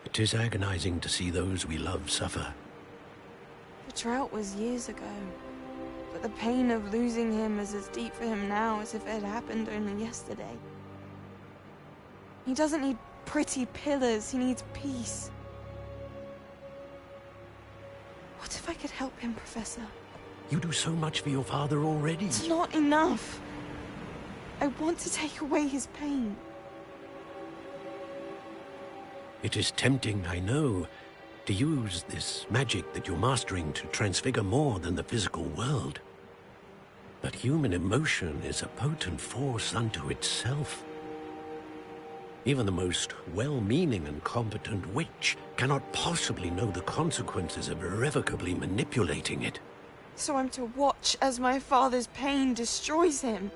It is agonizing to see those we love suffer. The drought was years ago, but the pain of losing him is as deep for him now as if it had happened only yesterday. He doesn't need pretty pillars, he needs peace. What if I could help him, Professor? You do so much for your father already. It's not enough. I want to take away his pain. It is tempting, I know, to use this magic that you're mastering to transfigure more than the physical world. But human emotion is a potent force unto itself. Even the most well-meaning and competent witch cannot possibly know the consequences of irrevocably manipulating it. So I'm to watch as my father's pain destroys him.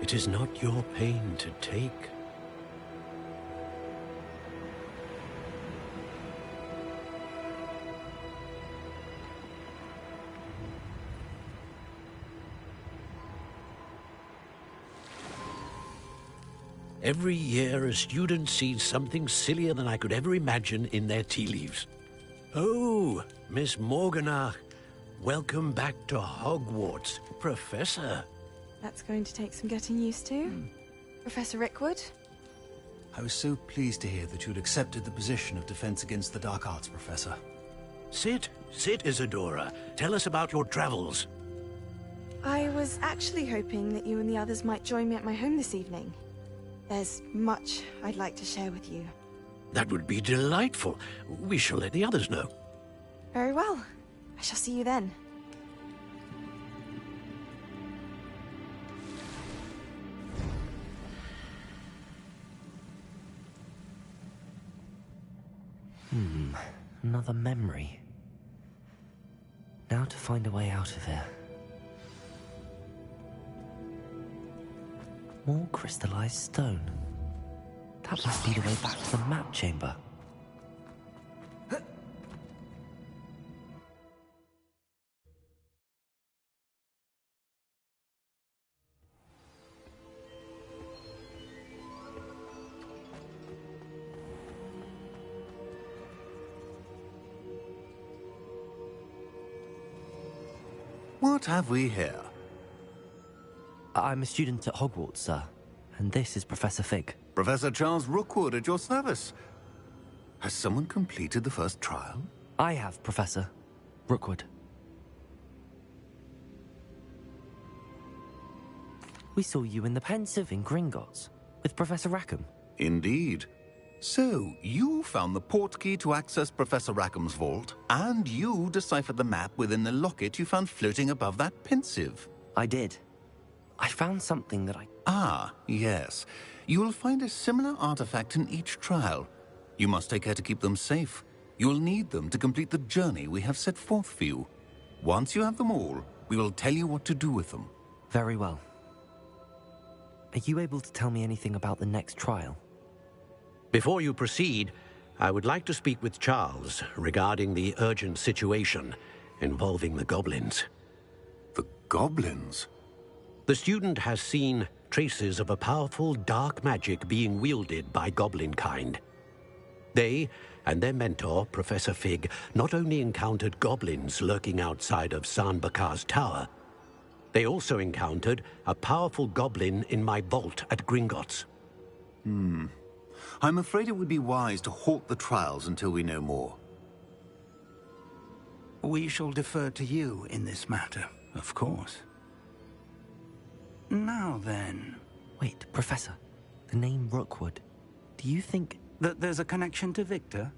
It is not your pain to take. Every year, a student sees something sillier than I could ever imagine in their tea leaves. Oh, Miss Morganach, welcome back to Hogwarts, Professor. That's going to take some getting used to. Professor Rickwood? I was so pleased to hear that you'd accepted the position of Defense Against the Dark Arts, Professor. Sit, Isadora. Tell us about your travels. I was actually hoping that you and the others might join me at my home this evening. There's much I'd like to share with you. That would be delightful. We shall let the others know. Very well. I shall see you then. Another memory. Now to find a way out of here. More crystallized stone. That must be the way back to the map chamber. What have we here? I'm a student at Hogwarts, sir. And this is Professor Fig. Professor Charles Rookwood at your service. Has someone completed the first trial? I have, Professor Rookwood. We saw you in the Pensive in Gringotts with Professor Rackham. Indeed. So, you found the portkey to access Professor Rackham's vault, and you deciphered the map within the locket you found floating above that Pensive. I did. I found something that I... Ah, yes. You will find a similar artifact in each trial. You must take care to keep them safe. You will need them to complete the journey we have set forth for you. Once you have them all, we will tell you what to do with them. Very well. Are you able to tell me anything about the next trial? Before you proceed, I would like to speak with Charles regarding the urgent situation involving the goblins. The goblins? The student has seen traces of a powerful dark magic being wielded by goblin kind. They and their mentor, Professor Fig, not only encountered goblins lurking outside of San Bakar's tower, they also encountered a powerful goblin in my vault at Gringotts. I'm afraid it would be wise to halt the trials until we know more. We shall defer to you in this matter, of course. Now then... Wait, Professor. The name Rookwood. Do you think... that there's a connection to Victor?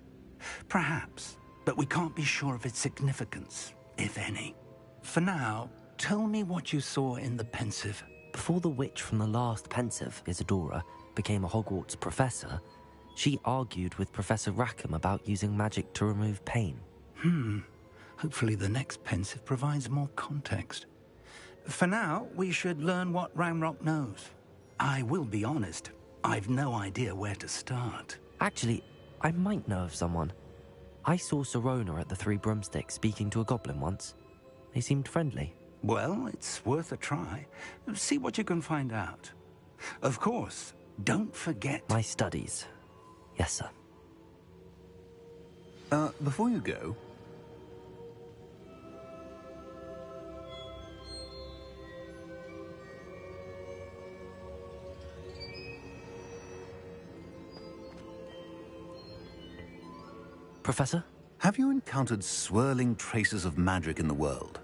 Perhaps, but we can't be sure of its significance, if any. For now, tell me what you saw in the Pensive. Before the witch from the last Pensive, Isadora, became a Hogwarts professor, she argued with Professor Rackham about using magic to remove pain. Hopefully the next Pensive provides more context. For now, we should learn what Ranrock knows. I will be honest, I've no idea where to start. Actually, I might know of someone. I saw Sirona at the Three Broomsticks speaking to a goblin once. They seemed friendly. Well, it's worth a try. See what you can find out. Of course, don't forget... My studies. Yes, sir. Before you go... Professor? Have you encountered swirling traces of magic in the world?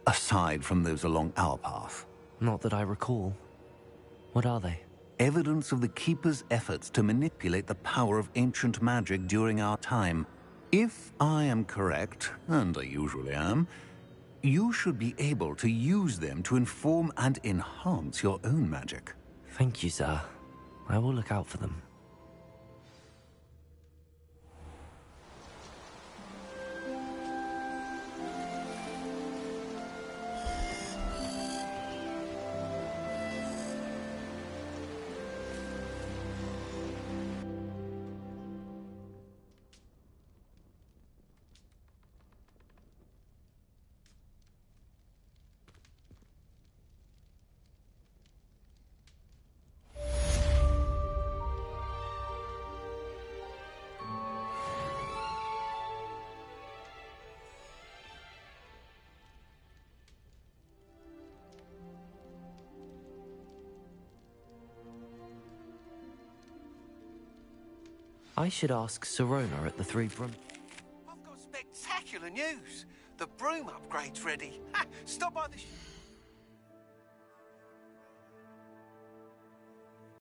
Aside from those along our path? Not that I recall. What are they? Evidence of the Keeper's efforts to manipulate the power of ancient magic during our time. If I am correct, and I usually am, you should be able to use them to inform and enhance your own magic. Thank you, sir. I will look out for them. I should ask Sirona at the Three Broom. I've got spectacular news. The broom upgrade's ready. Ha! Stop by the...